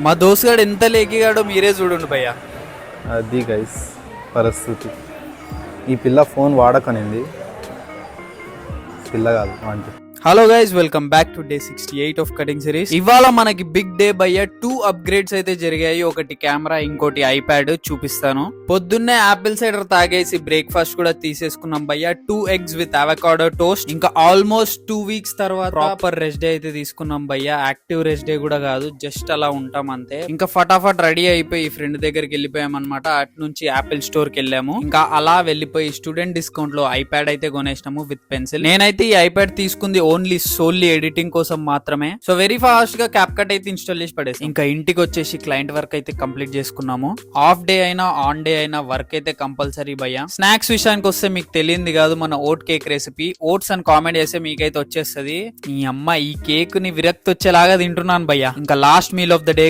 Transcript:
మా దోస్త్ గాడు ఎంత లేకిగాడో మీరే చూడండి భయ్య. అది గైస్ పరిస్థితి. ఈ పిల్ల ఫోన్ వాడకనింది, పిల్ల కాదు అంటే. Hello guys, welcome back to day 68 of cutting series. ఇవాళ మనకి బిగ్ డే భయ్య. 2 అప్గ్రేడ్స్ అయితే జరిగాయి. ఒకటి కెమెరా, ఇంకోటి ఐప్యాడ్ చూపిస్తాను. పొద్దున్నే యాపిల్ సైడర్ తాగేసి బ్రేక్ఫాస్ట్ కూడా తీసేసుకున్నాం భయ్య. 2 eggs విత్ అవకాడో టోస్ట్. ఇంకా ఆల్మోస్ట్ 2 weeks తర్వాత ప్రాపర్ రెస్ట్ డే అయితే తీసుకున్నాం భయ్య. యాక్టివ్ రెస్ట్ డే కూడా కాదు, జస్ట్ అలా ఉంటాం అంతే. ఇంకా ఫటాఫట్ రెడీ అయిపోయి ఫ్రెండ్ దగ్గరికి వెళ్ళిపోయాం అనమాట. అటు నుంచి యాపిల్ స్టోర్ కి వెళ్ళాము. ఇంకా అలా వెళ్ళిపోయి స్టూడెంట్ డిస్కౌంట్ లో ఐప్యాడ్ అయితే కొనేసినాము విత్ పెన్సిల్. నేనైతే ఈ ఐప్యాడ్ తీసుకుంది సోల్లీ ఎడిటింగ్ కోసం మాత్రమే. సో వెరీ ఫాస్ట్ గా క్యాప్ కట్ అయితే ఇన్స్టాల్ చేసి పడేసి ఇంకా ఇంటికి వచ్చేసి క్లయింట్ వర్క్ అయితే కంప్లీట్ చేసుకున్నాము. ఆఫ్ డే అయినా ఆన్ డే అయినా వర్క్ అయితే కంపల్సరీ భయ్య. స్నాక్స్ విషయానికి వస్తే మీకు తెలియంది కాదు మన ఓట్ కేక్ రెసిపీ. ఓట్స్ అని కామెంట్ చేస్తే మీకైతే వచ్చేస్తుంది. ఈ అమ్మ ఈ కేక్ ని విరక్తి వచ్చేలాగా తింటున్నాను భయ్య. ఇంకా last meal of the day